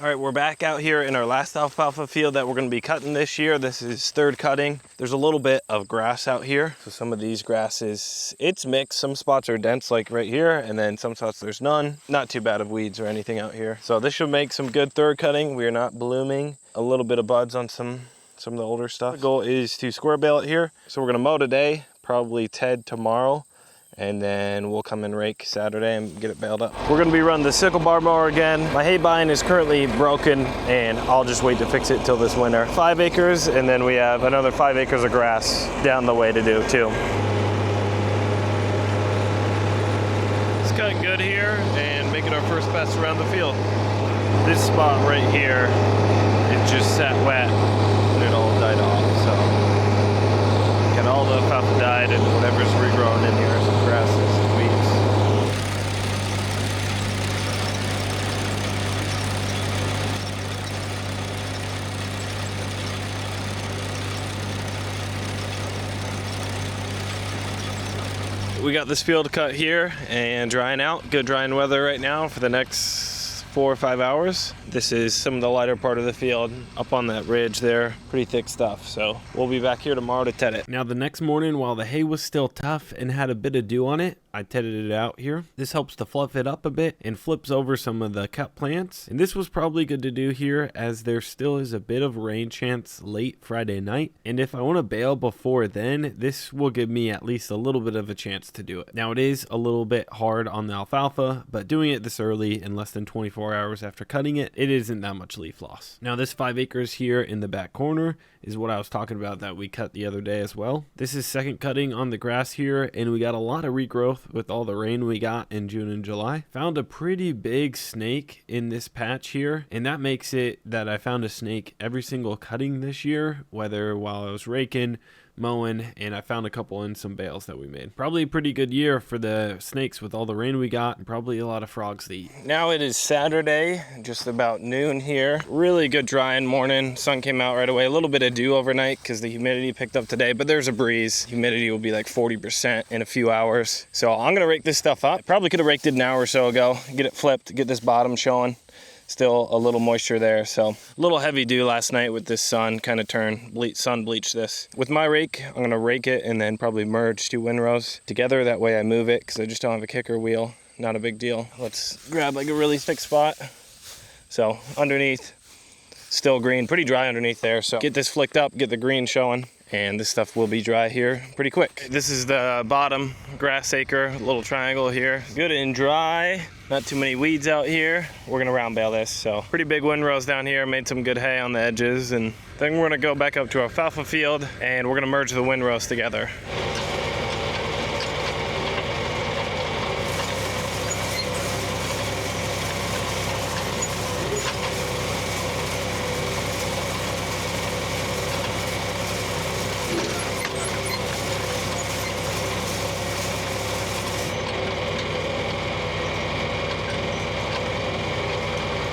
All right, we're back out here in our last alfalfa field that we're gonna be cutting this year. This is third cutting. There's a little bit of grass out here. So some of these grasses, it's mixed. Some spots are dense like right here, and then some spots there's none. Not too bad of weeds or anything out here. So this should make some good third cutting. We are not blooming. A little bit of buds on some of the older stuff. The goal is to square bale it here. So we're gonna mow today, probably Ted tomorrow, and then we'll come and rake Saturday and get it baled up. We're gonna be running the sickle bar mower again. My hay bind is currently broken and I'll just wait to fix it till this winter. 5 acres, and then we have another 5 acres of grass down the way to do too. It's cutting good here and making our first pass around the field. This spot right here, it just sat wet and it all died off, so. And all the alfalfa died and whatever's regrown in here, some grasses and weeds. We got this field cut here and drying out. Good drying weather right now for the next 4 or 5 hours. This is some of the lighter part of the field up on that ridge there. Pretty thick stuff. So we'll be back here tomorrow to ted it. Now the next morning, while the hay was still tough and had a bit of dew on it, I tedded it out here. This helps to fluff it up a bit and flips over some of the cut plants. And this was probably good to do here as there still is a bit of rain chance late Friday night. And if I want to bale before then, this will give me at least a little bit of a chance to do it. Now it is a little bit hard on the alfalfa, but doing it this early in less than 24 hours after cutting it, it isn't that much leaf loss. Now this 5 acres here in the back corner is what I was talking about that we cut the other day as well. This is second cutting on the grass here, and we got a lot of regrowth with all the rain we got in June and July. Found a pretty big snake in this patch here, and that makes it that I found a snake every single cutting this year, whether while I was raking, mowing, and I found a couple in some bales that we made. Probably a pretty good year for the snakes with all the rain we got, and probably a lot of frogs to eat. Now it is Saturday, just about noon here. Really good drying morning. Sun came out right away. A little bit of dew overnight because the humidity picked up today, but there's a breeze. Humidity will be like 40% in a few hours. So I'm gonna rake this stuff up. Probably could have raked it an hour or so ago, get it flipped, get this bottom showing. Still a little moisture there, so a little heavy dew last night with this sun, kind of sun bleached this. With my rake, I'm gonna rake it and then probably merge 2 windrows together. That way I move it because I just don't have a kicker wheel. Not a big deal. Let's grab like a really thick spot. So underneath, still green, pretty dry underneath there. So get this flicked up, get the green showing, and this stuff will be dry here pretty quick. This is the bottom grass acre, little triangle here. Good and dry, not too many weeds out here. We're gonna round bale this, so pretty big windrows down here, made some good hay on the edges, and then we're gonna go back up to our alfalfa field and we're gonna merge the windrows together.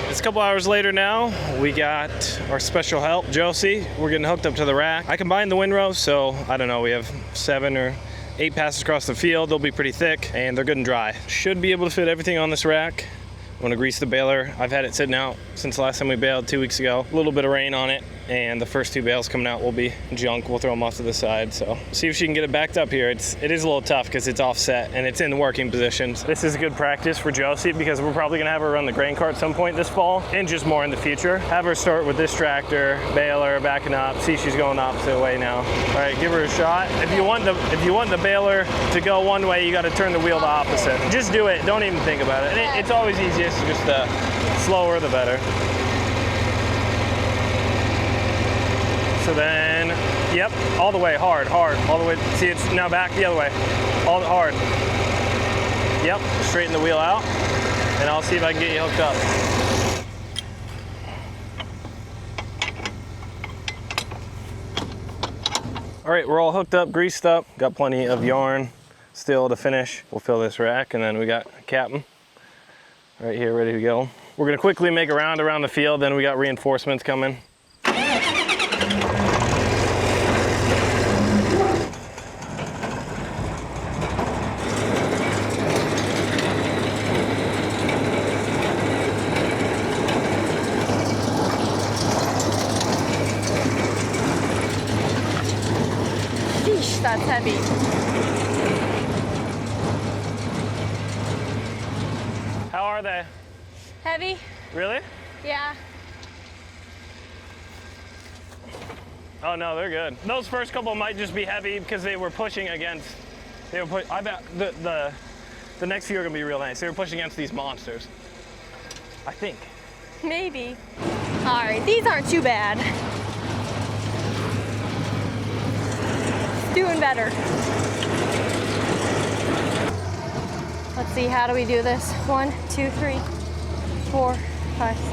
It's a couple hours later now. We got our special help, Josie. We're getting hooked up to the rack. I combined the windrows, so I don't know, we have 7 or 8 passes across the field. They'll be pretty thick and they're good and dry. Should be able to fit everything on this rack. I'm gonna grease the baler. I've had it sitting out since the last time we baled 2 weeks ago. A little bit of rain on it, and the first 2 bales coming out will be junk. We'll throw them off to the side. So see if she can get it backed up here. It is a little tough because it's offset and it's in working positions. This is good practice for Josie because we're probably gonna have her run the grain cart at some point this fall and just more in the future. Have her start with this tractor, baler, backing up. See, she's going the opposite way now. All right, give her a shot. If you want the baler to go one way, you got to turn the wheel the opposite. Just do it. Don't even think about it. And it's always easiest. Just the slower the better. So then, yep, all the way, hard, all the way. See, it's now back the other way, all hard. Yep, straighten the wheel out, and I'll see if I can get you hooked up. All right, we're all hooked up, greased up, got plenty of yarn still to finish. We'll fill this rack, and then we got Captain right here ready to go. We're gonna quickly make a round around the field, then we got reinforcements coming. that's heavy. How are they? Heavy? Really? Yeah. Oh no, they're good. Those first couple might just be heavy because they were pushing against. I bet the next few are gonna be real nice. They were pushing against these monsters. I think. Maybe. All right, these aren't too bad. Doing better. Let's see, how do we do this? 1, 2, 3, 4, 5, 6.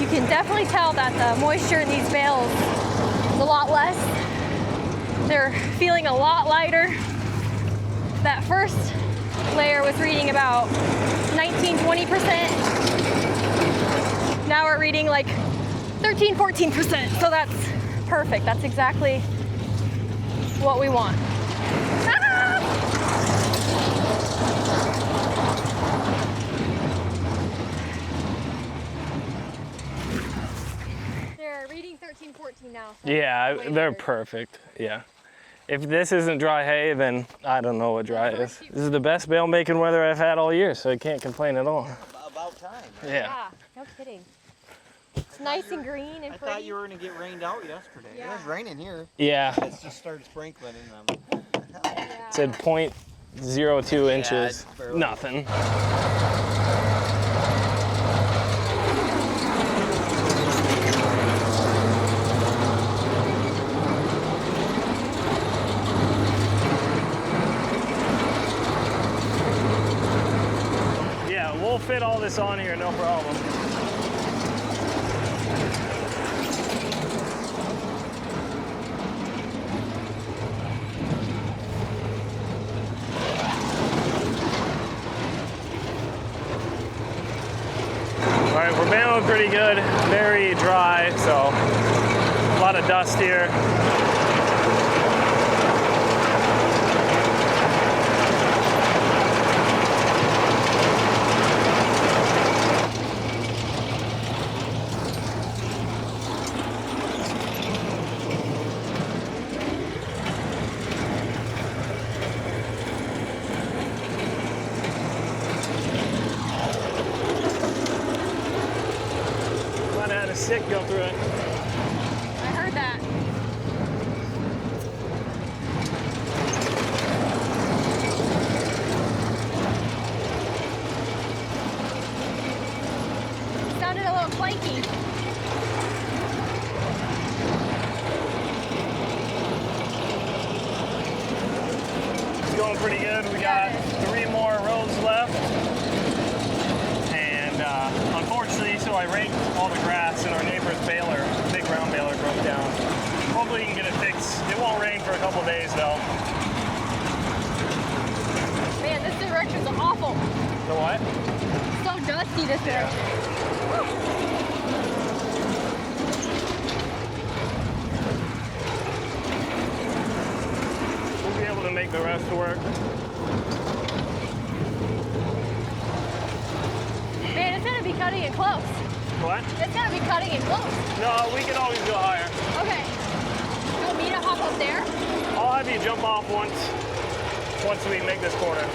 You can definitely tell that the moisture in these bales is a lot less. They're feeling a lot lighter. That first layer was reading about 19-20%. Now we're reading like 13-14%. So that's perfect. That's exactly what we want. They're reading 13-14 now. So Yeah, they're better. perfect. Yeah. If this isn't dry hay, then I don't know what dry is. This is the best bale making weather I've had all year, so I can't complain at all. About time. Right? Yeah. No kidding. It's nice and green and I pretty. thought you were going to get rained out yesterday. Yeah. It was raining here. Yeah. It's just started sprinkling in them. Yeah. It said 0.02 inches. it's barely. Nothing. Yeah, we'll fit all this on here, no problem. All right, we're baling pretty good, very dry, so a lot of dust here. Might have had a sick go through it. I heard that. Sounded a little clanky. It's going pretty good. We got 3 more rows left. And unfortunately, so I raked all the grass and our neighbor's baler, big round baler, broke down. Hopefully you can get it fixed. It won't rain for a couple days though. Man, this direction's awful. The what? So dusty this direction. We'll be able to make the rest work. Man, it's gonna be cutting it close. What? It's gonna be cutting it close. No, we can always go higher. Okay. You want me to hop up there? I'll have you jump off once we make this corner.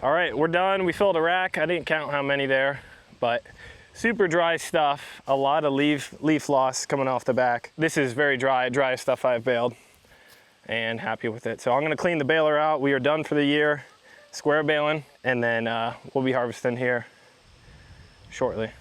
All right, we're done. We filled a rack. I didn't count how many there, but Super dry stuff, a lot of leaf loss coming off the back. This is very dry stuff I've baled, and happy with it. So I'm gonna clean the baler out. We are done for the year, square baling, and then we'll be harvesting here shortly.